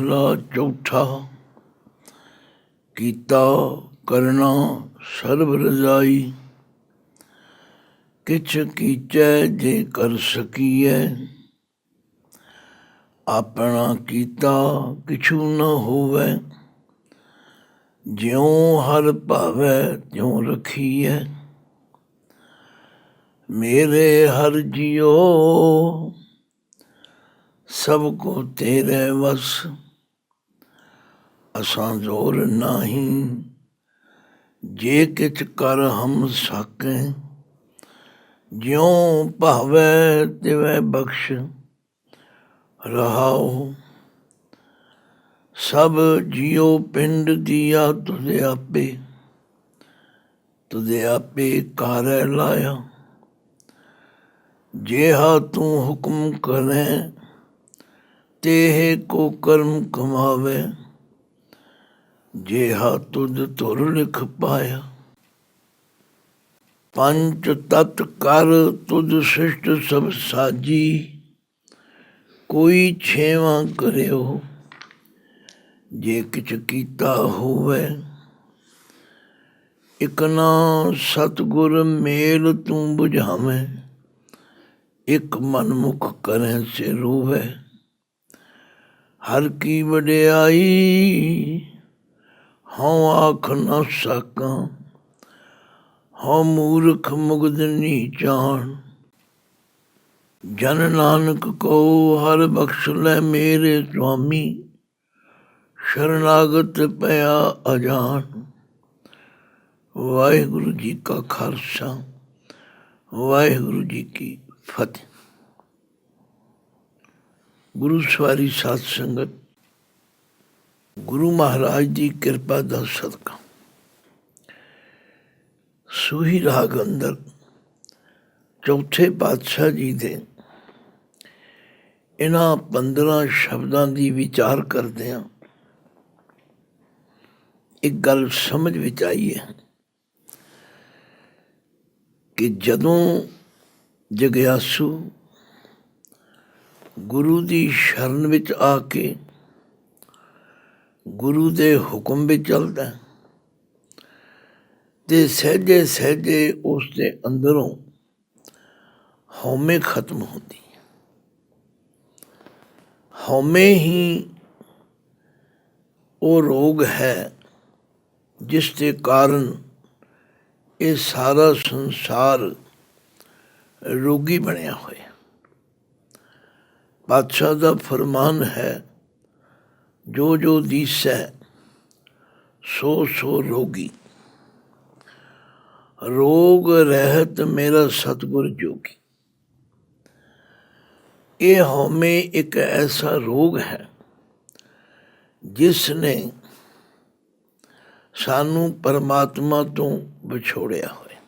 ਮਹਲਾ ਚੌਥਾ। ਕੀਤਾ ਕਰਨਾ ਸਰਬ ਰਜਾਈ, ਕਿਛ ਕੀਚੈ ਜੇ ਕਰ ਸਕੀਐ। ਆਪਣਾ ਕੀਤਾ ਕਿਛੂ ਨ ਹੋਵੈ, ਜਿਉ ਹਰ ਭਾਵੈ ਤਿਉ ਰਖੀਐ। ਮੇਰੇ ਹਰ ਜੀਓ ਸਭ ਕੋ ਤੇਰੇ ਵਸ, ਅਸਾਂ ਜ਼ੋਰ ਨਾਹੀਂ ਜੇ ਕਿਛ ਕਰ ਹਮ ਸਾਕੈ। ਜਿਉ ਭਾਵੈ ਤਿਵੈ ਬਖਸ਼ ਰਹਾਉ, ਸਭ ਜੀਉ ਪਿੰਡ ਦੀਆ ਤੁਧ ਆਪੇ। ਤੁਧ ਆਪੇ ਕਾਰੈ ਲਾਇਆ, ਜੇਹਾ ਤੂੰ ਹੁਕਮ ਕਰੈ ਤੇਹ ਕੋ ਕਰਮ ਕਮਾਵੈ। ਜੇਹਾ ਤੁਧ ਧੁਰ ਲਿਖ ਪਾਇਆ, ਪੰਚ ਤਤ ਕਰ ਤੁਧ ਸ੍ਰਿਸ਼ਟ ਸਭ ਸਾਜੀ। ਕੋਈ ਛੇਵਾਂ ਕਰਿਓ ਜੇ ਕਿਛ ਕੀਤਾ ਹੋਵੈ। ਇਕ ਨਾ ਸਤਿਗੁਰ ਮੇਲ ਤੂੰ ਬੁਝਾਵੈ, ਇਕ ਮਨ ਮੁਖ ਕਰੈ ਸੇ ਰੋਵੈ। ਹਰ ਕੀ ਵਡਿਆਈ ਹਉ ਆਖ ਨਾ ਸਾਕਾਂ, ਹਉ ਮੂਰਖ ਮੁਗਧ ਨੀ ਜਾਣ। ਜਨ ਨਾਨਕ ਕੋ ਹਰ ਬਖਸ਼ ਲੈ ਮੇਰੇ ਸੁਆਮੀ, ਸ਼ਰਨਾਗਤ ਪਿਆ ਅਜਾਨ। ਵਾਹਿਗੁਰੂ ਜੀ ਕਾ ਖਾਲਸਾ, ਵਾਹਿਗੁਰੂ ਜੀ ਕੀ ਫਤਿਹ। ਗੁਰੂ ਸਵਾਰੀ ਸਾਧ ਸੰਗਤ, ਗੁਰੂ ਮਹਾਰਾਜ ਦੀ ਕਿਰਪਾ ਦਾ ਸਦਕਾ ਸੂਹੀ ਰਾਗ ਅੰਦਰ ਚੌਥੇ ਪਾਤਸ਼ਾਹ ਜੀ ਦੇ ਇਹਨਾਂ 15 ਸ਼ਬਦਾਂ ਦੀ ਵਿਚਾਰ ਕਰਦੇ ਹਾਂ। ਇੱਕ ਗੱਲ ਸਮਝ ਵਿੱਚ ਆਈ ਹੈ ਕਿ ਜਦੋਂ ਜਗਿਆਸੂ ਗੁਰੂ ਦੀ ਸ਼ਰਨ ਵਿੱਚ ਆ ਕੇ ਗੁਰੂ ਦੇ ਹੁਕਮ ਵਿੱਚ ਚੱਲਦਾ ਤੇ ਸਹਿਜੇ ਸਹਿਜੇ ਉਸ ਦੇ ਅੰਦਰੋਂ ਹਉਮੈ ਖਤਮ ਹੁੰਦੀ ਹੈ। ਹਉਮੈ ਹੀ ਉਹ ਰੋਗ ਹੈ ਜਿਸ ਦੇ ਕਾਰਨ ਇਹ ਸਾਰਾ ਸੰਸਾਰ ਰੋਗੀ ਬਣਿਆ ਹੋਇਆ। ਪਾਤਸ਼ਾਹ ਦਾ ਫਰਮਾਨ ਹੈ, ਜੋ ਜੋ ਦੀਸੈ ਸੋ ਸੋ ਰੋਗੀ। ਰੋਗ ਰਹਿਤ ਮੇਰਾ ਸਤਿਗੁਰ ਜੋਗੀ। ਇਹ ਹਉਮੈ ਇੱਕ ਐਸਾ ਰੋਗ ਹੈ ਜਿਸ ਨੇ ਸਾਨੂੰ ਪਰਮਾਤਮਾ ਤੋਂ ਵਿਛੋੜਿਆ ਹੋਇਆ।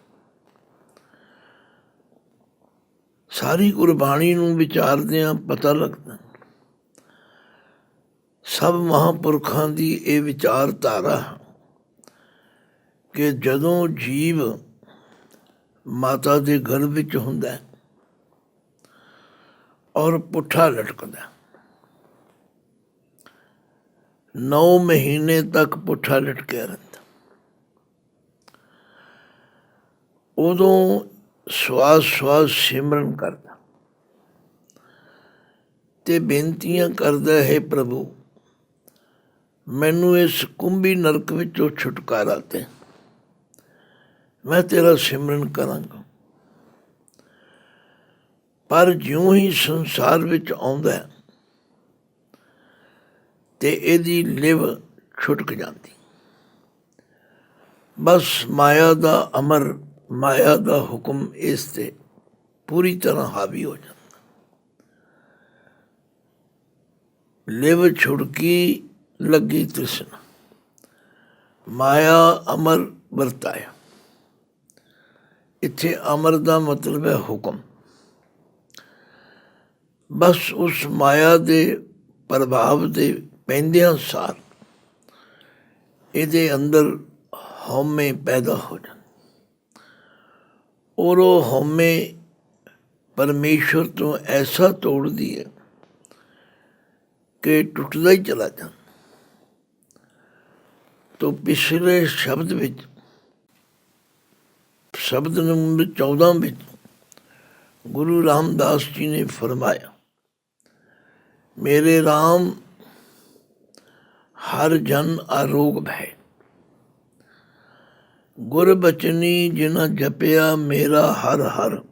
ਸਾਰੀ ਗੁਰਬਾਣੀ ਨੂੰ ਵਿਚਾਰਦਿਆਂ ਪਤਾ ਲੱਗਦਾ ਸਭ ਮਹਾਂਪੁਰਖਾਂ ਦੀ ਇਹ ਵਿਚਾਰਧਾਰਾ ਕਿ ਜਦੋਂ ਜੀਵ ਮਾਤਾ ਦੇ ਗਰਭ ਵਿੱਚ ਹੁੰਦਾ ਔਰ ਪੁੱਠਾ ਲਟਕਦਾ, 9 ਮਹੀਨੇ ਤੱਕ ਪੁੱਠਾ ਲਟਕਿਆ ਰਹਿੰਦਾ, ਉਦੋਂ ਸਵਾਸ ਸਵਾਸ ਸਿਮਰਨ ਕਰਦਾ ਤੇ ਬੇਨਤੀਆਂ ਕਰਦਾ, ਹੈ ਪ੍ਰਭੂ ਮੈਨੂੰ ਇਸ ਕੁੰਭੀ ਨਰਕ ਵਿੱਚੋਂ ਛੁਟਕਾਰਾ ਦੇ, ਮੈਂ ਤੇਰਾ ਸਿਮਰਨ ਕਰਾਂਗਾ। ਪਰ ਜਿਉਂ ਹੀ ਸੰਸਾਰ ਵਿੱਚ ਆਉਂਦਾ ਤੇ ਇਹਦੀ ਲਿਵ ਛੁਟਕ ਜਾਂਦੀ। ਬਸ ਮਾਇਆ ਦਾ ਅਮਰ, ਮਾਇਆ ਦਾ ਹੁਕਮ ਇਸ ਤੇ ਪੂਰੀ ਤਰ੍ਹਾਂ ਹਾਵੀ ਹੋ ਜਾਂਦਾ। ਲਿਵ ਛੁੜਕੀ ਲੱਗੀ ਤ੍ਰਿਸ਼ਨਾ, ਮਾਇਆ ਅਮਰ ਵਰਤਾਇਆ। ਇੱਥੇ ਅਮਰ ਦਾ ਮਤਲਬ ਹੈ ਹੁਕਮ। ਬਸ ਉਸ ਮਾਇਆ ਦੇ ਪ੍ਰਭਾਵ ਦੇ ਪੈਂਦਿਆਂ ਸਾਰ ਇਹਦੇ ਅੰਦਰ ਹਉਮੈ ਪੈਦਾ ਹੋ ਜਾਂਦੀ ਔਰ ਉਹ ਹਉਮੈ ਪਰਮੇਸ਼ਵਰ ਤੋਂ ਐਸਾ ਤੋੜਦੀ ਹੈ ਕਿ ਟੁੱਟਦਾ ਹੀ ਚਲਾ ਜਾਂਦਾ। ਤੋ ਪਿਛਲੇ ਸ਼ਬਦ ਵਿੱਚ, ਸ਼ਬਦ ਨੰਬਰ 14 ਵਿੱਚ ਗੁਰੂ ਰਾਮਦਾਸ ਜੀ ਨੇ ਫਰਮਾਇਆ, ਮੇਰੇ ਰਾਮ ਹਰ ਜਨ ਆਰੋਗ ਭੈ, ਗੁਰ ਬਚਨੀ ਜਿਨਾ ਜਪਿਆ ਮੇਰਾ ਹਰ ਹਰ,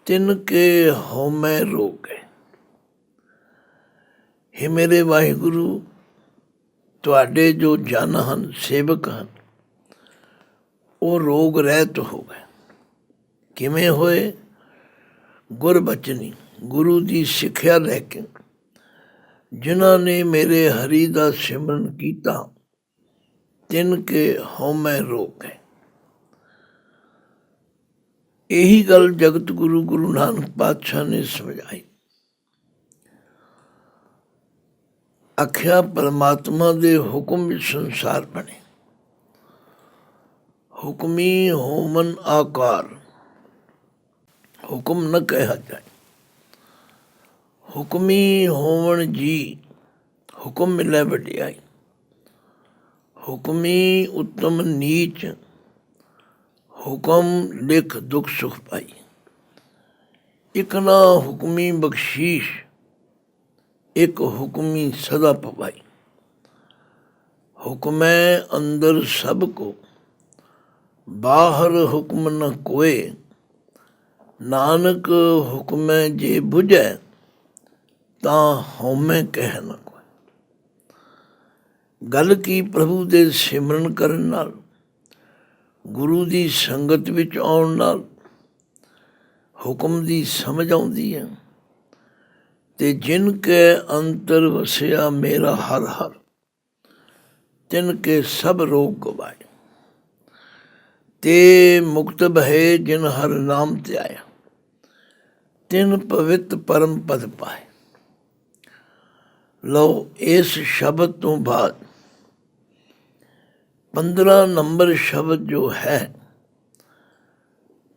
ਤਿਨ ਕੇ ਹਉਮੈ ਰੋਗੈ। ਹੇ ਮੇਰੇ ਵਾਹਿਗੁਰੂ, ਤੁਹਾਡੇ ਜੋ ਜਨ ਹਨ, ਸੇਵਕ ਹਨ, ਉਹ ਰੋਗ ਰਹਿਤ ਹੋ ਗਏ। ਕਿਵੇਂ ਹੋਏ? ਗੁਰ ਬਚਨੀ, ਗੁਰੂ ਦੀ ਸਿੱਖਿਆ ਲੈ ਕੇ ਜਿਨ੍ਹਾਂ ਨੇ ਮੇਰੇ ਹਰੀ ਦਾ ਸਿਮਰਨ ਕੀਤਾ, ਤਿਨ ਕੇ ਹਉਮੈ ਰੋਗ ਹੈ। ਇਹੀ ਗੱਲ ਜਗਤ ਗੁਰੂ ਗੁਰੂ ਨਾਨਕ ਪਾਤਸ਼ਾਹ ਨੇ ਸਮਝਾਈ। ਆਖਿਆ ਪਰਮਾਤਮਾ ਦੇ ਹੁਕਮ ਵਿੱਚ ਸੰਸਾਰ ਬਣੇ। ਹੁਕਮੀ ਹੋਮਨ ਆਕਾਰ, ਹੁਕਮ न ਕਿਹਾ ਜਾਏ। ਹੁਕਮੀ ਹੋਵਣ ਜੀ, ਹੁਕਮ ਮਿਲੇ ਵਡਿਆਈ। ਹੁਕਮੀ ਉੱਤਮ ਨੀਚ, ਹੁਕਮ ਲਿਖ ਦੁੱਖ ਸੁਖ ਪਾਈ। ਇੱਕ ਨਾ ਹੁਕਮੀ ਬਖਸ਼ੀਸ਼, ਇੱਕ ਹੁਕਮੀ ਸਦਾ ਪਵਾਈ। ਹੁਕਮੈ ਅੰਦਰ ਸਭ ਕੋ, ਬਾਹਰ ਹੁਕਮ ਨ ਕੋਏ। ਨਾਨਕ ਹੁਕਮੈ ਜੇ ਬੁਝੈ, ਤਾਂ ਹਉਮੈ ਕਹਿ ਨ ਕੋਇ। ਗੱਲ ਕੀ ਪ੍ਰਭੂ ਦੇ ਸਿਮਰਨ ਕਰਨ ਨਾਲ, ਗੁਰੂ ਦੀ ਸੰਗਤ ਵਿੱਚ ਆਉਣ ਨਾਲ ਹੁਕਮ ਦੀ ਸਮਝ ਆਉਂਦੀ ਹੈ। ਤੇ ਜਿਨ ਕੇ ਅੰਤਰ ਵਸਿਆ ਮੇਰਾ ਹਰ ਹਰ, ਤਿਨ ਕੇ ਸਭ ਰੋਗ ਗਵਾਏ। ਤੇ ਮੁਕਤ ਭਏ ਜਿਨ ਹਰ ਨਾਮ ਧਿਆਇਆ, ਤਿਨ ਪਵਿੱਤ ਪਰਮ ਪਦ ਪਾਏ। ਲਓ, ਇਸ ਸ਼ਬਦ ਤੋਂ ਬਾਅਦ 15 ਨੰਬਰ ਸ਼ਬਦ ਜੋ ਹੈ,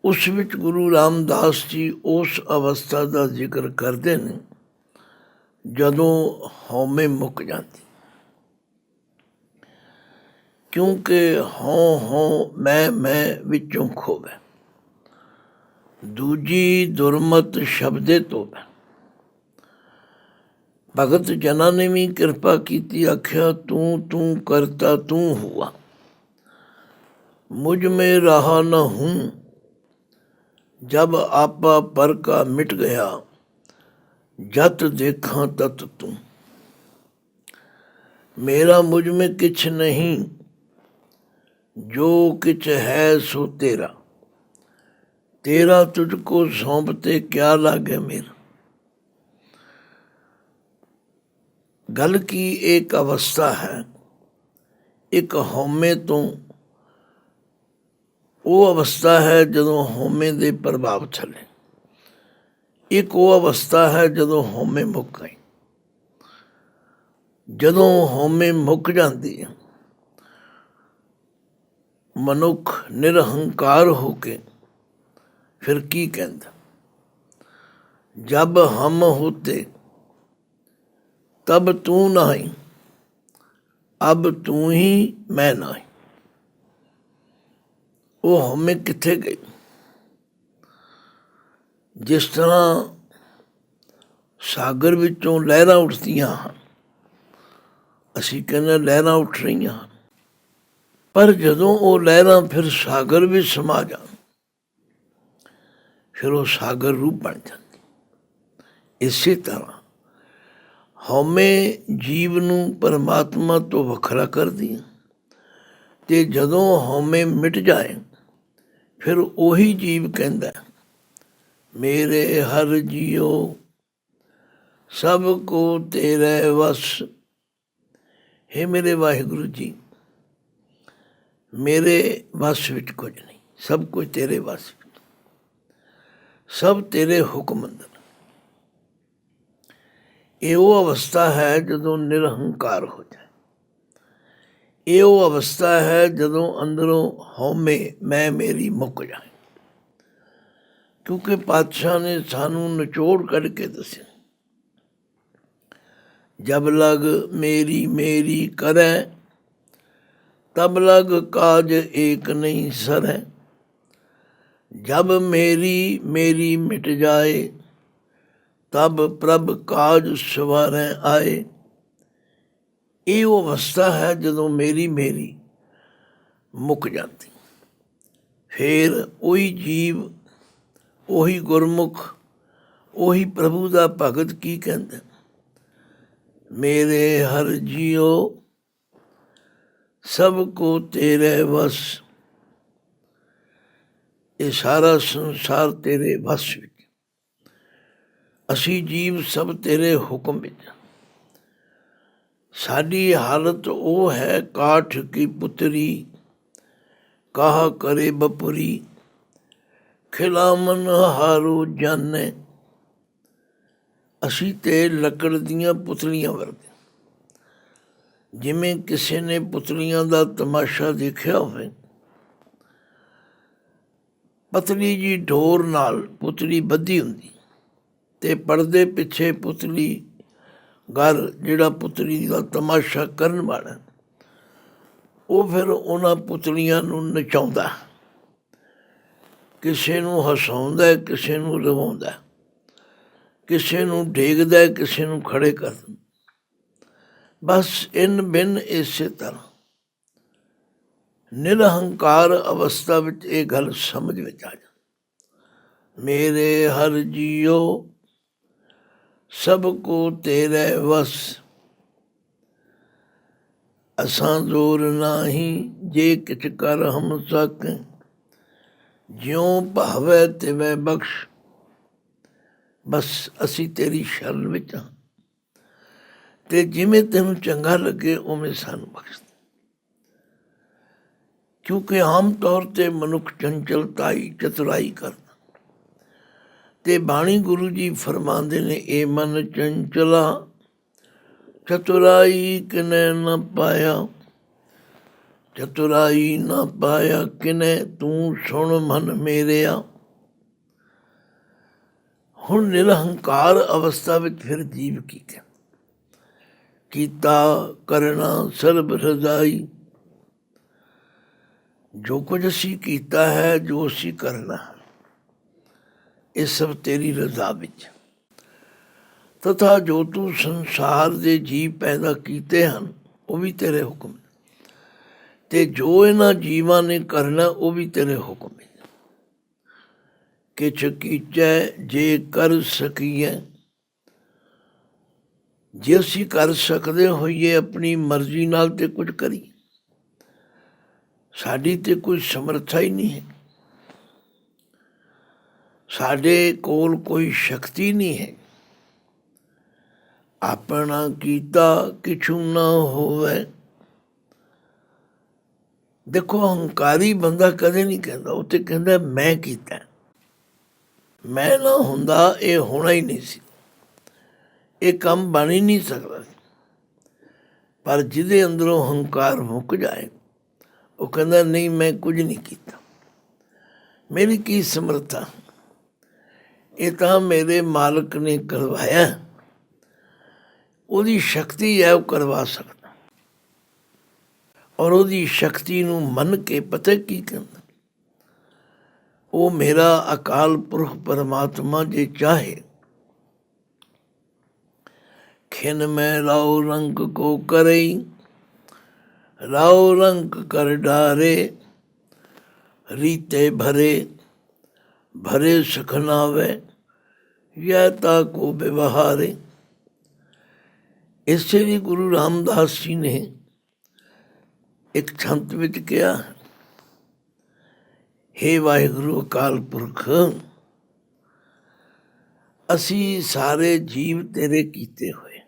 ਉਸ ਵਿੱਚ ਗੁਰੂ ਰਾਮਦਾਸ ਜੀ ਉਸ ਅਵਸਥਾ ਦਾ ਜ਼ਿਕਰ ਕਰਦੇ ਨੇ ਜਦੋਂ ਹਉਮੈ ਮੁੱਕ ਜਾਂਦੀ। ਕਿਉਂਕਿ ਹਉ ਮੈਂ ਵਿੱਚੋਂ ਖੋਵੈ, ਦੂਜੀ ਦੁਰਮਤ ਸ਼ਬਦੇ ਤੋਵੈ। ਭਗਤ ਜਨਾਂ ਨੇ ਵੀ ਕਿਰਪਾ ਕੀਤੀ, ਆਖਿਆ ਤੂੰ ਕਰਤਾ ਤੂੰ ਹੁਆ, ਮੁਝ ਮੇਂ ਰਹਾ ਨ ਹੂੰ। ਜਬ ਆਪਾ ਪਰ ਕਾ ਮਿਟ ਗਿਆ, ਜਤ ਦੇਖਾਂ ਤਤ ਤੂੰ। ਮੇਰਾ ਮੁਝ में किछ नहीं, जो किछ है सो तेरा। तेरा तुझको सौंपते क्या लागे मेरा। ਗੱਲ ਕੀ ਇੱਕ ਅਵਸਥਾ ਹੈ, ਇੱਕ ਹਉਮੈ ਤੋਂ। ਉਹ ਅਵਸਥਾ ਹੈ ਜਦੋਂ ਹਉਮੈ ਦੇ ਪ੍ਰਭਾਵ ਥੱਲੇ। ਇੱਕ ਉਹ ਅਵਸਥਾ ਹੈ ਜਦੋਂ ਹਉਮੈ ਮੁੱਕ ਗਈ। ਜਦੋਂ ਹਉਮੈ ਮੁੱਕ ਜਾਂਦੀ ਹੈ, ਮਨੁੱਖ ਨਿਰਹੰਕਾਰ ਹੋ ਕੇ ਫਿਰ ਕੀ ਕਹਿੰਦਾ, ਜਬ ਹਮ ਹੋਤੇ ਤਬ ਤੂੰ ਨਹੀਂ, ਅਬ ਤੂੰ ਹੀ ਮੈਂ ਨਹੀਂ। ਉਹ ਹਉਮੈ ਕਿੱਥੇ ਗਈ? ਜਿਸ ਤਰ੍ਹਾਂ ਸਾਗਰ ਵਿੱਚੋਂ ਲਹਿਰਾਂ ਉੱਠਦੀਆਂ ਹਨ, ਅਸੀਂ ਕਹਿੰਦੇ ਲਹਿਰਾਂ ਉੱਠ ਰਹੀਆਂ ਹਨ, ਪਰ ਜਦੋਂ ਉਹ ਲਹਿਰਾਂ ਫਿਰ ਸਾਗਰ ਵਿੱਚ ਸਮਾ ਜਾਣ, ਫਿਰ ਉਹ ਸਾਗਰ ਰੂਪ ਬਣ ਜਾਂਦੀ। ਇਸੇ ਤਰ੍ਹਾਂ ਹਉਮੈ ਜੀਵ ਨੂੰ ਪਰਮਾਤਮਾ ਤੋਂ ਵੱਖਰਾ ਕਰਦੀ ਹੈ। ਤੇ ਜਦੋਂ ਹਉਮੈ ਮਿਟ ਜਾਏ, ਫਿਰ ਉਹੀ ਜੀਵ ਕਹਿੰਦਾ, ਮੇਰੇ ਹਰ ਜੀਓ ਸਭ ਕੋ ਤੇਰੇ ਵਸ। ਹੇ ਮੇਰੇ ਵਾਹਿਗੁਰੂ ਜੀ, ਮੇਰੇ ਵਸ ਵਿੱਚ ਕੁਝ ਨਹੀਂ, ਸਭ ਕੁਝ ਤੇਰੇ ਵਸ ਵਿੱਚ, ਸਭ ਤੇਰੇ ਹੁਕਮ ਅੰਦਰ। ਇਹ ਉਹ ਅਵਸਥਾ ਹੈ ਜਦੋਂ ਨਿਰਹੰਕਾਰ ਹੋ ਜਾਏ। ਇਹ ਉਹ ਅਵਸਥਾ ਹੈ ਜਦੋਂ ਅੰਦਰੋਂ ਹਉਮੈ ਮੈਂ ਮੇਰੀ ਮੁੱਕ ਜਾਏ। ਕਿਉਂਕਿ ਪਾਤਸ਼ਾਹ ਨੇ ਸਾਨੂੰ ਨਿਚੋੜ ਕੱਢ ਕੇ ਦੱਸਿਆ, जब लग मेरी मेरी करै, तब लग काज एक नहीं सरै। जब मेरी मेरी मिट जाए, तब प्रभ काज सवारै आए। ਇਹ ਉਹ ਅਵਸਥਾ ਹੈ ਜਦੋਂ ਮੇਰੀ ਮੇਰੀ ਮੁੱਕ ਜਾਂਦੀ, ਫਿਰ ਉਹੀ ਜੀਵ, ਉਹੀ ਗੁਰਮੁਖ, ਉਹੀ ਪ੍ਰਭੂ ਦਾ ਭਗਤ ਕੀ ਕਹਿੰਦਾ, ਮੇਰੇ ਹਰ ਜੀਓ ਸਭ ਕੋ ਤੇਰੇ ਵਸ। ਇਹ ਸਾਰਾ ਸੰਸਾਰ ਤੇਰੇ ਵਸ ਵਿੱਚ, ਅਸੀਂ ਜੀਵ ਸਭ ਤੇਰੇ ਹੁਕਮ ਵਿੱਚ। ਸਾਡੀ ਹਾਲਤ ਉਹ ਹੈ ਕਾਠ ਕੀ ਪੁੱਤਰੀ, ਕਾਹ ਕਰੇ ਬਪੁਰੀ, ਖਿਲਾਮਨ ਹਾਰੋ ਜਾਨੇ। ਅਸੀਂ ਤੇ ਲੱਕੜ ਦੀਆਂ ਪੁਤਲੀਆਂ ਵਰਗੇ। ਜਿਵੇਂ ਕਿਸੇ ਨੇ ਪੁਤਲੀਆਂ ਦਾ ਤਮਾਸ਼ਾ ਦੇਖਿਆ ਹੋਵੇ, ਪਤਲੀ ਜੀ ਡੋਰ ਨਾਲ ਪੁਤਲੀ ਬੱਧੀ ਹੁੰਦੀ, ਤੇ ਪਰਦੇ ਪਿੱਛੇ ਪੁਤਲੀ ਘਰ ਜਿਹੜਾ ਪੁਤਲੀ ਦਾ ਤਮਾਸ਼ਾ ਕਰਨ ਵਾਲਾ, ਉਹ ਫਿਰ ਉਹਨਾਂ ਪੁਤਲੀਆਂ ਨੂੰ ਨਚਾਉਂਦਾ, ਕਿਸੇ ਨੂੰ ਹਸਾਉਂਦਾ, ਕਿਸੇ ਨੂੰ ਰਵਾਉਂਦਾ, ਕਿਸੇ ਨੂੰ ਡੇਗਦਾ, ਕਿਸੇ ਨੂੰ ਖੜੇ ਕਰ ਦਿੰਦਾ। ਬਸ ਇਨ ਬਿਨ ਇਸੇ ਤਰ੍ਹਾਂ ਨਿਰਹੰਕਾਰ ਅਵਸਥਾ ਵਿੱਚ ਇਹ ਗੱਲ ਸਮਝ ਵਿੱਚ ਆ ਜਾਂਦੀ। ਮੇਰੇ ਹਰ ਜੀਓ ਸਭ ਕੋ ਤੇਰੇ ਵਸ, ਅਸਾਂ ਜ਼ੋਰ ਨਾਹੀਂ ਜੇ ਕਿਛ ਕਰ ਹਮ ਸਕੈ। ਜਿਉਂ ਭਾਵੈ ਤਿਵੇਂ ਬਖਸ਼। ਬਸ ਅਸੀਂ ਤੇਰੀ ਸ਼ਰਨ ਵਿੱਚ ਹਾਂ, ਤੇ ਜਿਵੇਂ ਤੈਨੂੰ ਚੰਗਾ ਲੱਗੇ ਉਵੇਂ ਸਾਨੂੰ ਬਖਸ਼। ਕਿਉਂਕਿ ਆਮ ਤੌਰ 'ਤੇ ਮਨੁੱਖ ਚੰਚਲਤਾਈ ਚਤੁਰਾਈ ਕਰਦਾ, ਤੇ ਬਾਣੀ ਗੁਰੂ ਜੀ ਫਰਮਾਉਂਦੇ ਨੇ, ਇਹ ਮਨ ਚੰਚਲਾ ਚਤੁਰਾਈ ਕਿਨੇ ਨਾ ਪਾਇਆ। ਚਤੁਰਾਈ ਨਾ ਪਾਇਆ ਕਿਨੇ, ਤੂੰ ਸੁਣ ਮਨ ਮੇਰਿਆ। ਹੁਣ ਨਿਰਹੰਕਾਰ ਅਵਸਥਾ ਵਿੱਚ ਫਿਰ ਜੀਵ ਕੀ ਕਹਿ, ਕੀਤਾ ਕਰਨਾ ਸਰਬ ਰਜ਼ਾਈ। ਜੋ ਕੁਝ ਅਸੀਂ ਕੀਤਾ ਹੈ, ਜੋ ਅਸੀਂ ਕਰਨਾ ਹੈ, ਇਹ ਸਭ ਤੇਰੀ ਰਜ਼ਾ ਵਿੱਚ। ਤਥਾ ਜੋ ਤੂੰ ਸੰਸਾਰ ਦੇ ਜੀਵ ਪੈਦਾ ਕੀਤੇ ਹਨ, ਉਹ ਵੀ ਤੇਰੇ ਹੁਕਮ, ਤੇ ਜੋ ਇਹਨਾਂ ਜੀਵਾਂ ਨੇ ਕਰਨਾ ਉਹ ਵੀ ਤੇਰੇ ਹੁਕਮ ਵਿੱਚ। ਕਿਛ ਕੀਚੈ ਜੇ ਕਰ ਸਕੀਏ, ਜੇ ਅਸੀਂ ਕਰ ਸਕਦੇ ਹੋਈਏ ਆਪਣੀ ਮਰਜ਼ੀ ਨਾਲ ਤੇ ਕੁਝ ਕਰੀਏ। ਸਾਡੀ ਤੇ ਕੋਈ ਸਮਰੱਥਾ ਹੀ ਨਹੀਂ ਹੈ, ਸਾਡੇ ਕੋਲ ਕੋਈ ਸ਼ਕਤੀ ਨਹੀਂ ਹੈ। ਆਪਣਾ ਕੀਤਾ ਕਿਛੂ ਨਾ ਹੋਵੇ। ਦੇਖੋ, ਹੰਕਾਰੀ ਬੰਦਾ ਕਦੇ ਨਹੀਂ ਕਹਿੰਦਾ, ਉਹ ਤੇ ਕਹਿੰਦਾ ਮੈਂ ਕੀਤਾ। ਮੈਂ ਨਾ ਹੁੰਦਾ ਇਹ ਹੋਣਾ ਹੀ ਨਹੀਂ ਸੀ, ਇਹ ਕੰਮ ਬਣ ਹੀ ਨਹੀਂ ਸਕਦਾ। ਪਰ ਜਿਹਦੇ ਅੰਦਰੋਂ ਹੰਕਾਰ ਮੁੱਕ ਜਾਏ, ਉਹ ਕਹਿੰਦਾ ਨਹੀਂ, ਮੈਂ ਕੁਝ ਨਹੀਂ ਕੀਤਾ, ਮੇਰੀ ਕੀ ਸਮਰੱਥਾ, ਇਹ ਤਾਂ ਮੇਰੇ ਮਾਲਕ ਨੇ ਕਰਵਾਇਆ, ਉਹਦੀ ਸ਼ਕਤੀ ਹੈ, ਉਹ ਕਰਵਾ ਸਕਦਾ। ਔਰ ਉਹਦੀ ਸ਼ਕਤੀ ਨੂੰ ਮੰਨ ਕੇ ਪਤਾ ਕੀ ਕਹਿੰਦਾ, ਉਹ ਮੇਰਾ ਅਕਾਲ ਪੁਰਖ ਪਰਮਾਤਮਾ ਜੇ ਚਾਹੇ, ਖਿਨ ਮੈਂ ਰਾਉ ਰੰਗ ਕੋ ਕਰਈ, ਰਾਉ ਰੰਗ ਕਰ ਡਾਰੇ, ਰੀਤੇ ਭਰੇ ਭਰੇ ਸਖਨਾਵੇ, ਯਹ ਤਾ ਕੋ ਵਿਵਹਾਰੇ। ਇਸੇ ਲਈ ਗੁਰੂ ਰਾਮਦਾਸ ਜੀ ਨੇ ਇੱਕ ਛੰਤ ਵਿੱਚ ਕਿਹਾ, ਹੇ ਵਾਹਿਗੁਰੂ ਅਕਾਲ ਪੁਰਖ, ਅਸੀਂ ਸਾਰੇ ਜੀਵ ਤੇਰੇ ਕੀਤੇ ਹੋਏ।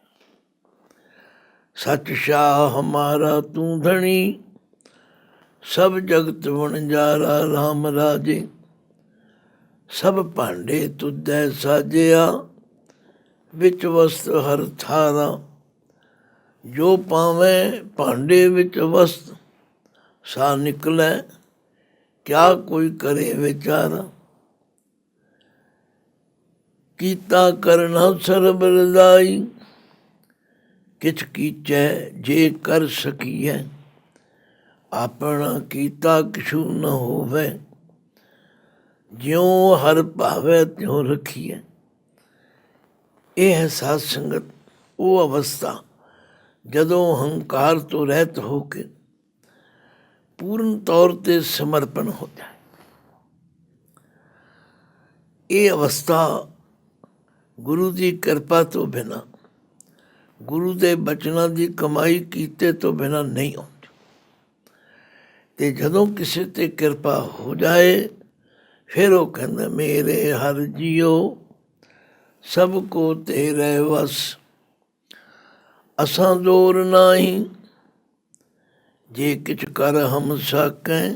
ਸੱਚ ਸ਼ਾਹ ਹਮਾਰਾ ਤੂੰ ਧਣੀ, ਸਭ ਜਗਤ ਵਣਜਾਰਾ ਰਾਮ ਰਾਜੇ। ਸਭ ਭਾਂਡੇ ਤੁਧੈ ਸਾਜਿਆ, ਵਿੱਚ ਵਸਤ ਹਰ ਥਾਰਾ। ਜੋ ਪਾਵੇਂ ਭਾਂਡੇ ਵਿੱਚ ਵਸਤ, ਸਾ ਨਿਕਲੈ ਕਿਆ ਕੋਈ ਕਰੇ ਵਿਚਾਰਾ। ਕੀਤਾ ਕਰਨਾ ਸਰਬ ਰਜ਼ਾਈ, किछ कीचै जे कर सकीऐ, ਆਪਣਾ ਕੀਤਾ ਕਿਛੂ ਨ ਹੋਵੇ, ਜਿਉਂ ਹਰ ਭਾਵੈ ਤਿਉਂ ਰੱਖੀਐ। ਇਹ ਹੈ ਸਾਧ ਸੰਗਤ ਉਹ ਅਵਸਥਾ ਜਦੋਂ ਹੰਕਾਰ ਤੋਂ ਰਹਿਤ ਹੋ ਕੇ ਪੂਰਨ ਤੌਰ 'ਤੇ ਸਮਰਪਣ ਹੋ ਜਾਏ। ਇਹ ਅਵਸਥਾ ਗੁਰੂ ਦੀ ਕਿਰਪਾ ਤੋਂ ਬਿਨਾਂ, ਗੁਰੂ ਦੇ ਬਚਨਾਂ ਦੀ ਕਮਾਈ ਕੀਤੇ ਤੋਂ ਬਿਨਾਂ ਨਹੀਂ ਆਉਂਦੀ। ਅਤੇ ਜਦੋਂ ਕਿਸੇ 'ਤੇ ਕਿਰਪਾ ਹੋ ਜਾਏ ਫਿਰ ਉਹ ਕਹਿੰਦਾ ਮੇਰੇ ਹਰਿ ਜੀਓ ਸਭ ਕੋ ਤੇਰੇ ਵਸ, ਅਸਾਂ ਜ਼ੋਰ ਨਾਹੀਂ ਜੇ ਕਿਛ ਕਰ ਹਮ ਸਾਕੈ,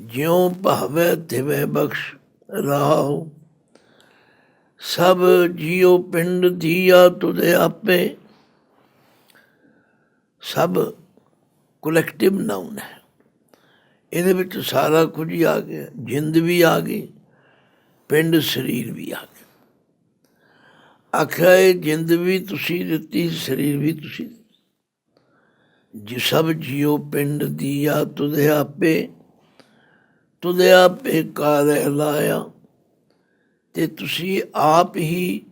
ਜਿਉਂ ਭਾਵੈ ਤਿਵੇਂ ਬਖਸ਼ ਰਾਹੁ। ਸਭ ਜੀਓ ਪਿੰਡ ਦੀਆ ਤੁਧੇ ਆਪੇ। ਸਭ ਕੁਲੈਕਟਿਵ ਨਾਊਨ ਹੈ, ਇਹਦੇ ਵਿੱਚ ਸਾਰਾ ਕੁਝ ਹੀ ਆ ਗਿਆ। ਜਿੰਦ ਵੀ ਆ ਗਈ, ਪਿੰਡ ਸਰੀਰ ਵੀ ਆ ਗਿਆ। ਆਖਿਆ ਇਹ ਜਿੰਦ ਵੀ ਤੁਸੀਂ ਦਿੱਤੀ, ਸਰੀਰ ਵੀ ਤੁਸੀਂ ਜੀ। ਸਭ ਜੀਓ ਪਿੰਡ ਦੀਆ ਤੁਧੇ ਆਪੇ, ਤੁਧੇ ਆਪੇ ਕਾਰੈ ਲਾਇਆ। ਅਤੇ ਤੁਸੀਂ ਆਪ ਹੀ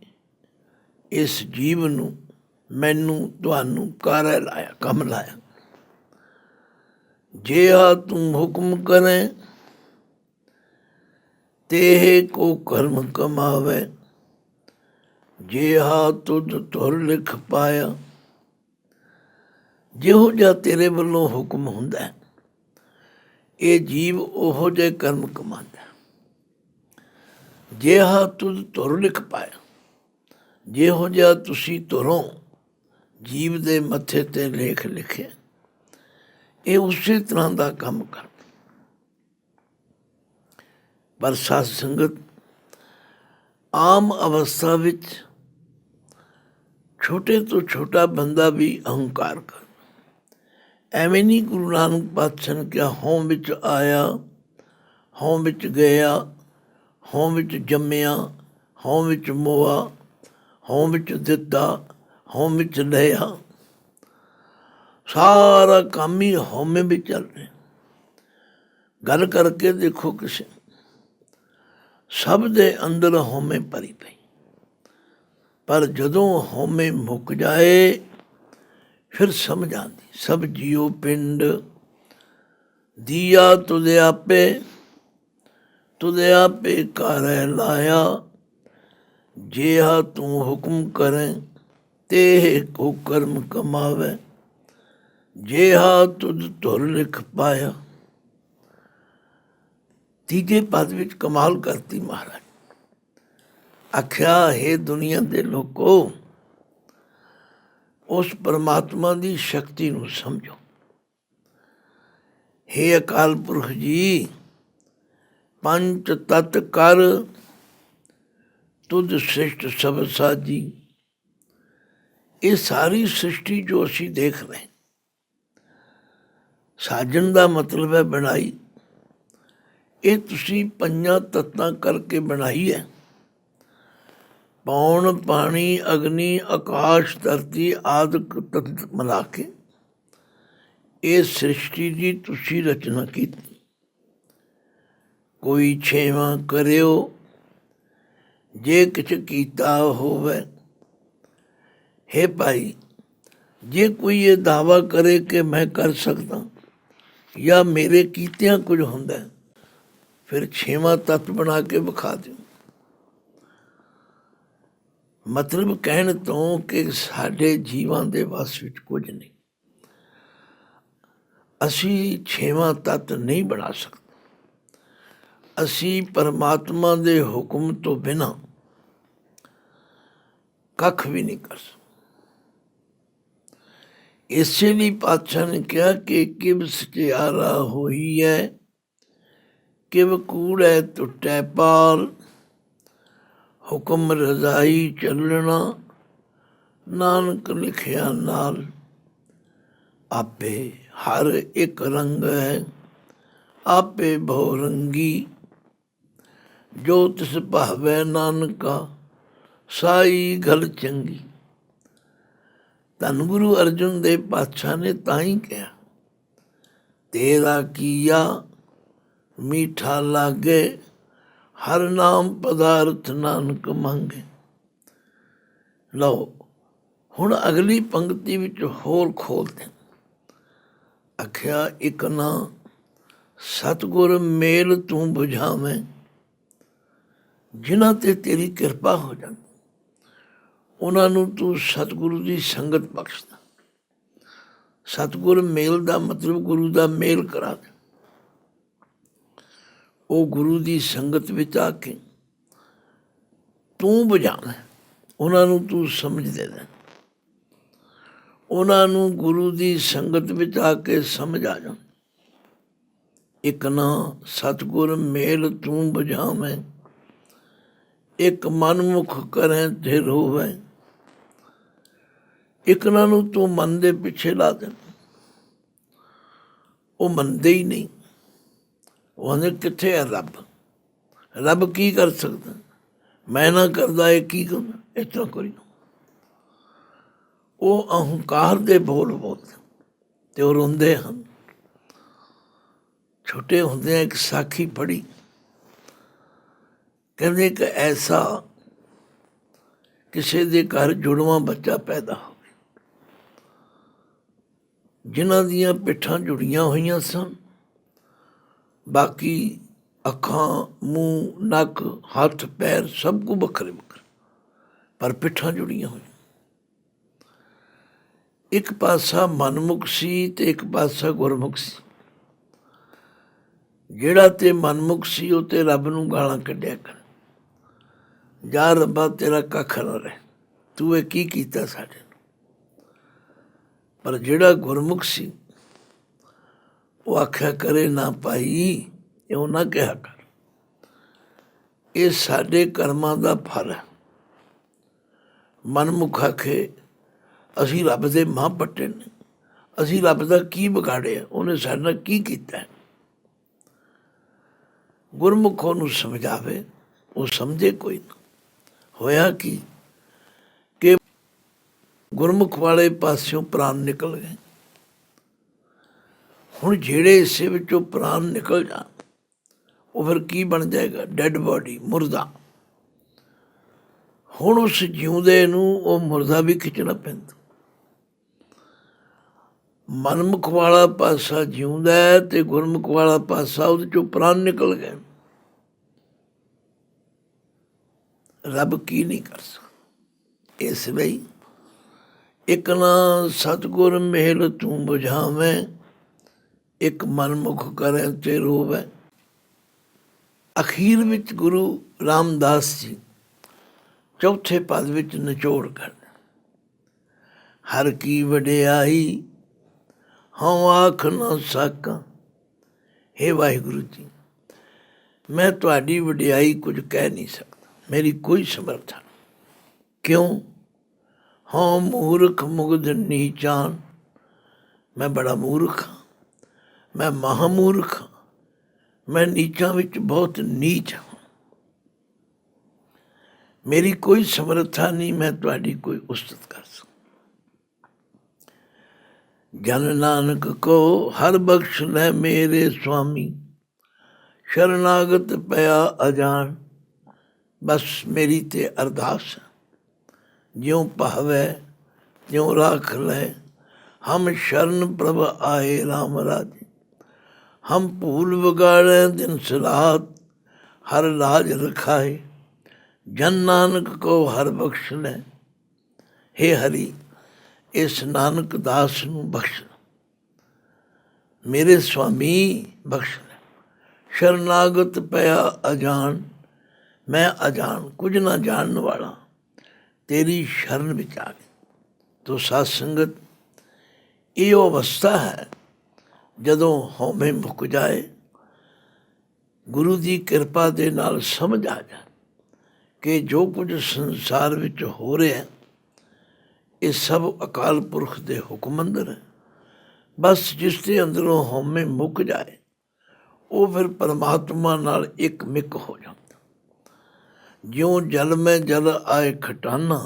ਇਸ ਜੀਵ ਨੂੰ, ਮੈਨੂੰ, ਤੁਹਾਨੂੰ ਕਾਰੈ ਲਾਇਆ, ਕੰਮ ਲਾਇਆ। ਜਿਹਾ ਤੂੰ ਹੁਕਮ ਕਰੇ ਤੇਹ ਕੋ ਕਰਮ ਕਮਾਵੇ, ਜਿਹਾ ਤੁਧ ਤੁਰ ਲਿਖ ਪਾਇਆ। ਜਿਹੋ ਜਿਹਾ ਤੇਰੇ ਵੱਲੋਂ ਹੁਕਮ ਹੁੰਦਾ ਇਹ ਜੀਵ ਉਹੋ ਜਿਹੇ ਕਰਮ ਕਮਾਉਂਦਾ। ਜਿਹਾ ਤੁਧ ਤੁਰ ਲਿਖ ਪਾਇਆ, ਜਿਹੋ ਜਿਹਾ ਤੁਸੀਂ ਤੁਰੋਂ ਜੀਵ ਦੇ ਮੱਥੇ 'ਤੇ ਲੇਖ ਲਿਖਿਆ, ਇਹ ਉਸੇ ਤਰ੍ਹਾਂ ਦਾ ਕੰਮ ਕਰਦਾ। ਪਰ ਸਾਧ ਸੰਗਤ ਆਮ ਅਵਸਥਾ ਵਿੱਚ ਛੋਟੇ ਤੋਂ ਛੋਟਾ ਬੰਦਾ ਵੀ ਅਹੰਕਾਰ ਕਰਦਾ। ਐਵੇਂ ਨਹੀਂ ਗੁਰੂ ਨਾਨਕ ਪਾਤਸ਼ਾਹ ਨੇ ਕਿਹਾ ਹਉ ਵਿੱਚ ਆਇਆ, ਹਉ ਵਿੱਚ ਗਿਆ, ਹਉ ਵਿੱਚ ਜੰਮਿਆ, ਹਉ ਵਿੱਚ ਮੋਆ, ਹਉ ਵਿੱਚ ਦਿੱਤਾ, ਹਉ ਵਿੱਚ ਲਿਆ। ਸਾਰਾ ਕੰਮ ਹੀ ਹਉਮੈ ਵਿੱਚ ਚੱਲ ਰਿਹਾ। ਗੱਲ ਕਰਕੇ ਦੇਖੋ ਕਿਸੇ, ਸਭ ਦੇ ਅੰਦਰ ਹਉਮੈ ਭਰੀ ਪਈ। ਪਰ ਜਦੋਂ ਹਉਮੈ ਮੁੱਕ ਜਾਏ ਫਿਰ ਸਮਝ ਆਉਂਦੀ। ਸਭ ਜੀਓ ਪਿੰਡ ਦੀਆ ਤੁਧੇ ਆਪੇ, ਤੁਧੇ ਆਪੇ ਕਾਰੈ ਲਾਇਆ। ਜਿਹਾ ਤੂੰ ਹੁਕਮ ਕਰੇ ਤੇਹ ਕੋ ਕਰਮ ਕਮਾਵੇ, ਜਿਹਾ ਤੁਧ ਧੁਰ ਲਿਖ ਪਾਇਆ। ਤੀਜੇ ਪਦ ਵਿੱਚ ਕਮਾਲ ਕਰਤੀ ਮਹਾਰਾਜ। ਆਖਿਆ ਹੈ ਦੁਨੀਆ ਦੇ ਲੋਕੋ, ਉਸ ਪਰਮਾਤਮਾ ਦੀ ਸ਼ਕਤੀ ਨੂੰ ਸਮਝੋ। ਹੇ ਅਕਾਲ ਪੁਰਖ ਜੀ, ਪੰਜ ਤਤ ਕਰ ਤੁਧ ਸ੍ਰਿਸ਼ਟ ਸਭ ਸਾਜੀ। ਇਹ ਸਾਰੀ ਸ੍ਰਿਸ਼ਟੀ ਜੋ ਅਸੀਂ ਦੇਖ ਰਹੇ, ਸਾਜਣ ਦਾ ਮਤਲਬ ਹੈ ਬਣਾਈ। ਇਹ ਤੁਸੀਂ ਪੰਜਾਂ ਤੱਤਾਂ ਕਰਕੇ ਬਣਾਈ ਹੈ। ਪੌਣ, ਪਾਣੀ, ਅਗਨੀ, ਆਕਾਸ਼, ਧਰਤੀ ਆਦਿਕ ਤੱਤ ਮਿਲਾ ਕੇ ਇਹ ਸ੍ਰਿਸ਼ਟੀ ਦੀ ਤੁਸੀਂ ਰਚਨਾ ਕੀਤੀ। ਕੋਈ ਛੇਵਾਂ ਕਰਿਓ ਜੇ ਕਿਛ ਕੀਤਾ ਹੋਵੇ। ਹੇ ਭਾਈ, ਜੇ ਕੋਈ ਇਹ ਦਾਅਵਾ ਕਰੇ ਕਿ ਮੈਂ ਕਰ ਸਕਦਾ ਜਾਂ ਮੇਰੇ ਕੀਤਿਆਂ ਕੁਝ ਹੁੰਦਾ, ਫਿਰ ਛੇਵਾਂ ਤੱਤ ਬਣਾ ਕੇ ਵਿਖਾ ਦਿਓ। ਮਤਲਬ ਕਹਿਣ ਤੋਂ ਕਿ ਸਾਡੇ ਜੀਵਾਂ ਦੇ ਵੱਸ ਵਿੱਚ ਕੁਝ ਨਹੀਂ। ਅਸੀਂ ਛੇਵਾਂ ਤੱਤ ਨਹੀਂ ਬਣਾ ਸਕਦੇ। ਅਸੀਂ ਪਰਮਾਤਮਾ ਦੇ ਹੁਕਮ ਤੋਂ ਬਿਨਾਂ ਕੱਖ ਵੀ ਨਹੀਂ ਕਰ ਸਕਦੇ। ਇਸੇ ਲਈ ਪਾਤਸ਼ਾਹ ਨੇ ਕਿਹਾ ਕਿ ਕਿਵ ਸਚਿਆਰਾ ਹੋਈ ਹੈ, ਕਿਵ ਕੂੜੈ ਟੁੱਟੈ ਪਾਲ। ਹੁਕਮ ਰਜ਼ਾਈ ਚੱਲਣਾ ਨਾਨਕ ਲਿਖਿਆ ਨਾਲ। ਆਪੇ ਹਰ ਇੱਕ ਰੰਗ ਹੈ, ਆਪੇ ਬਹੁ ਰੰਗੀ। ਜੋ ਤਿਸ ਭਾਵੈ ਨਾਨਕਾ, ਸਾਈ ਗਲ ਚੰਗੀ। ਧੰਨ ਗੁਰੂ ਅਰਜਨ ਦੇਵ ਪਾਤਸ਼ਾਹ ਨੇ ਤਾਂ ਹੀ ਕਿਹਾ, ਤੇਰਾ ਕੀਆ ਮੀਠਾ ਲਾਗੇ, ਹਰ ਨਾਮ ਪਦਾਰਥ ਨਾਨਕ ਮੰਗੇ। ਲਓ ਹੁਣ ਅਗਲੀ ਪੰਕਤੀ ਵਿੱਚ ਹੋਰ ਖੋਲਦੇ, ਆਖਿਆ ਇੱਕ ਨਾ ਸਤਿਗੁਰ ਮੇਲ ਤੂੰ ਬੁਝਾਵੇਂ, ਜਿਨ੍ਹਾਂ ਤੇ ਤੇਰੀ ਕਿਰਪਾ ਹੋ ਜਾਂਦੀ ਉਹਨਾਂ ਨੂੰ ਤੂੰ ਸਤਿਗੁਰੂ ਦੀ ਸੰਗਤ ਬਖਸ਼ਦਾ। ਸਤਿਗੁਰ ਮੇਲ ਦਾ ਮਤਲਬ ਗੁਰੂ ਦਾ ਮੇਲ ਕਰਾ ਦੇ, ਉਹ ਗੁਰੂ ਦੀ ਸੰਗਤ ਵਿੱਚ ਆ ਕੇ ਤੂੰ ਬੁਝਾਵੇਂ, ਉਹਨਾਂ ਨੂੰ ਤੂੰ ਸਮਝ ਦੇ ਦੇ, ਉਹਨਾਂ ਨੂੰ ਗੁਰੂ ਦੀ ਸੰਗਤ ਵਿੱਚ ਆ ਕੇ ਸਮਝ ਆ ਜਾ। ਇੱਕ ਨਾ ਸਤਿਗੁਰ ਮੇਲ ਤੂੰ ਬੁਝਾਵੇਂ, ਇੱਕ ਮਨਮੁਖ ਕਰੇ ਤੇ ਰੋਵੇ। ਇੱਕ ਨਾ ਨੂੰ ਤੂੰ ਮਨ ਦੇ ਪਿੱਛੇ ਲਾ ਦੇ, ਉਹ ਮੰਨਦੇ ਹੀ ਨਹੀਂ। ਉਹ ਕਹਿੰਦੇ ਕਿੱਥੇ ਹੈ ਰੱਬ, ਰੱਬ ਕੀ ਕਰ ਸਕਦਾ, ਮੈਂ ਨਾ ਕਰਦਾ ਇਹ ਕੀ ਕਰਦਾ, ਇਸ ਤਰ੍ਹਾਂ ਕਰੀ। ਉਹ ਅਹੰਕਾਰ ਦੇ ਬੋਲ ਬੋਲਦੇ ਅਤੇ ਉਹ ਰੋਂਦੇ ਹਨ। ਛੋਟੇ ਹੁੰਦਿਆਂ ਇੱਕ ਸਾਖੀ ਪੜ੍ਹੀ, ਕਹਿੰਦੇ ਕਿ ਐਸਾ ਕਿਸੇ ਦੇ ਘਰ ਜੁੜਵਾਂ ਬੱਚਾ ਪੈਦਾ ਹੋਵੇ, ਜਿਨ੍ਹਾਂ ਦੀਆਂ ਪਿੱਠਾਂ ਜੁੜੀਆਂ ਹੋਈਆਂ ਸਨ, ਬਾਕੀ ਅੱਖਾਂ, ਮੂੰਹ, ਨੱਕ, ਹੱਥ, ਪੈਰ ਸਭ ਕੁਝ ਵੱਖਰੇ ਵੱਖਰੇ, ਪਰ ਪਿੱਠਾਂ ਜੁੜੀਆਂ ਹੋਈਆਂ। ਇੱਕ ਪਾਸਾ ਮਨਮੁਖ ਸੀ ਅਤੇ ਇੱਕ ਪਾਸਾ ਗੁਰਮੁਖ ਸੀ। ਜਿਹੜਾ ਤੇ ਮਨਮੁਖ ਸੀ ਉਹ ਤੇ ਰੱਬ ਨੂੰ ਗਾਲਾਂ ਕੱਢਿਆ ਕਰ, ਜਾ ਰੱਬਾ ਤੇਰਾ ਕੱਖ ਨਾ ਰਹੇ, ਤੂੰ ਇਹ ਕੀ ਕੀਤਾ ਸਾਡੇ ਨੂੰ। ਪਰ ਜਿਹੜਾ ਗੁਰਮੁਖ ਸੀ ਉਹ ਆਖਿਆ ਕਰੇ ਨਾ ਭਾਈ, ਇਉਂ ਨਾ ਕਿਹਾ ਕਰ, ਇਹ ਸਾਡੇ ਕਰਮਾਂ ਦਾ ਫਲ ਹੈ। ਮਨਮੁਖ ਆਖੇ ਅਸੀਂ ਰੱਬ ਦੇ ਮਾਂ ਪੱਟੇ ਨੇ, ਅਸੀਂ ਰੱਬ ਦਾ ਕੀ ਵਿਗਾੜਿਆ, ਉਹਨੇ ਸਾਡੇ ਨਾਲ ਕੀ ਕੀਤਾ। ਗੁਰਮੁਖ ਉਹਨੂੰ ਸਮਝਾਵੇ, ਉਹ ਸਮਝੇ ਕੋਈ ਨਾ। ਹੋਇਆ ਕੀ ਕਿ ਗੁਰਮੁਖ ਵਾਲੇ ਪਾਸਿਓਂ ਪ੍ਰਾਣ ਨਿਕਲ ਗਏ। ਹੁਣ ਜਿਹੜੇ ਹਿੱਸੇ ਵਿੱਚੋਂ ਪ੍ਰਾਣ ਨਿਕਲ ਜਾਣ ਉਹ ਫਿਰ ਕੀ ਬਣ ਜਾਏਗਾ, ਡੈਡ ਬਾਡੀ, ਮੁਰਦਾ। ਹੁਣ ਉਸ ਜਿਉਂਦੇ ਨੂੰ ਉਹ ਮੁਰਦਾ ਵੀ ਖਿੱਚਣਾ ਪੈਂਦਾ। ਮਨਮੁਖ ਵਾਲਾ ਪਾਸਾ ਜਿਉਂਦਾ ਹੈ ਅਤੇ ਗੁਰਮੁਖ ਵਾਲਾ ਪਾਸਾ ਉਹਦੇ ਚੋਂ ਪ੍ਰਾਣ ਨਿਕਲ ਗਏ। ਰੱਬ ਕੀ ਨਹੀਂ ਕਰ ਸਕਦਾ। ਇਸ ਲਈ ਇੱਕ ਨਾ ਸਤਿਗੁਰ ਮੇਲ ਤੂੰ ਬੁਝਾਵੇਂ, ਇੱਕ ਮਨਮੁਖ ਕਰੇ ਤੇ ਰੋਵੇ। ਅਖੀਰ ਵਿੱਚ ਗੁਰੂ ਰਾਮਦਾਸ ਜੀ ਚੌਥੇ ਪਦ ਵਿੱਚ ਨਿਚੋੜ ਕਰਦੇ, ਹਰ ਕੀ ਵਡਿਆਈ ਹਉ ਆਖ ਨਾ ਸਾਕਾਂ। ਹੇ ਵਾਹਿਗੁਰੂ ਜੀ, ਮੈਂ ਤੁਹਾਡੀ ਵਡਿਆਈ ਕੁਝ ਕਹਿ ਨਹੀਂ ਸਕਦਾ, ਮੇਰੀ ਕੋਈ ਸਮਰੱਥਾ ਨਹੀਂ। ਕਿਉਂ? ਹਉ ਮੂਰਖ ਮੁਗਧ ਨੀਚਾਨ, ਮੈਂ ਬੜਾ ਮੂਰਖ ਹਾਂ, ਮੈਂ ਮਹਾਮੂਰਖ ਹਾਂ, ਮੈਂ ਨੀਚਾਂ ਵਿੱਚ ਬਹੁਤ ਨੀਚ ਹਾਂ। ਮੇਰੀ ਕੋਈ ਸਮਰੱਥਾ ਨਹੀਂ, ਮੈਂ ਤੁਹਾਡੀ ਕੋਈ ਉਸਤਤ ਕਰ ਸਕਦਾ। ਜਨ ਨਾਨਕ ਕੋ ਹਰ ਬਖਸ਼ ਲੈ ਮੇਰੇ ਸੁਆਮੀ, ਸ਼ਰਨਾਗਤ ਪਿਆ ਅਜਾਨ। ਬਸ ਮੇਰੀ ਤੇ ਅਰਦਾਸ ਹੈ, ਜਿਉਂ ਭਾਵੈ ਤਿਉਂ ਰਾਖ ਲੈ। ਹਮ ਸ਼ਰਨ ਪ੍ਰਭ ਆਏ ਰਾਮ ਰਾਜੇ, ਹਮ ਭੂਲ ਵਿਗਾੜੈ ਦਿਨ ਸਲਾਤ। ਹਰ ਲਾਜ ਰਖਾਏ ਜਨ ਨਾਨਕ ਕੋ ਹਰ ਬਖਸ਼ ਲੈ। ਹੇ ਹਰੀ, ਇਸ ਨਾਨਕ ਦਾਸ ਨੂੰ ਬਖਸ਼, ਮੇਰੇ ਸੁਆਮੀ ਬਖਸ਼ ਲੈ। ਸ਼ਰਨਾਗਤ ਪਿਆ ਅਜਾਨ, ਮੈਂ ਅਜਾਨ, ਕੁਝ ਨਾ ਜਾਣਨ ਵਾਲਾ ਤੇਰੀ ਸ਼ਰਨ ਵਿੱਚ ਆ ਗਿਆ। ਤੋ ਸਾਧ ਸੰਗਤ, ਇਹ ਉਹ ਅਵਸਥਾ ਹੈ ਜਦੋਂ ਹਉਮੈ ਮੁੱਕ ਜਾਏ, ਗੁਰੂ ਦੀ ਕਿਰਪਾ ਦੇ ਨਾਲ ਸਮਝ ਆ ਜਾਏ ਕਿ ਜੋ ਕੁਝ ਸੰਸਾਰ ਵਿੱਚ ਹੋ ਰਿਹਾ ਇਹ ਸਭ ਅਕਾਲ ਪੁਰਖ ਦੇ ਹੁਕਮ ਅੰਦਰ ਹੈ। ਬਸ ਜਿਸ ਦੇ ਅੰਦਰੋਂ ਹਉਮੈ ਮੁੱਕ ਜਾਏ ਉਹ ਫਿਰ ਪਰਮਾਤਮਾ ਨਾਲ ਇੱਕ ਮਿੱਕ ਹੋ ਜਾਂਦਾ। ਜਿਉਂ ਜਲ ਮੈਂ ਜਲ ਆਏ ਖਟਾਨਾ,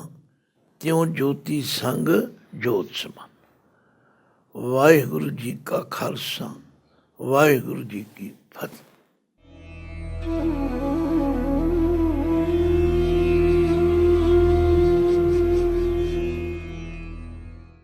त्यों ज्योति संग जोत समान। वाहिगुरु जी का खालसा, वाहिगुरु जी की फतेह।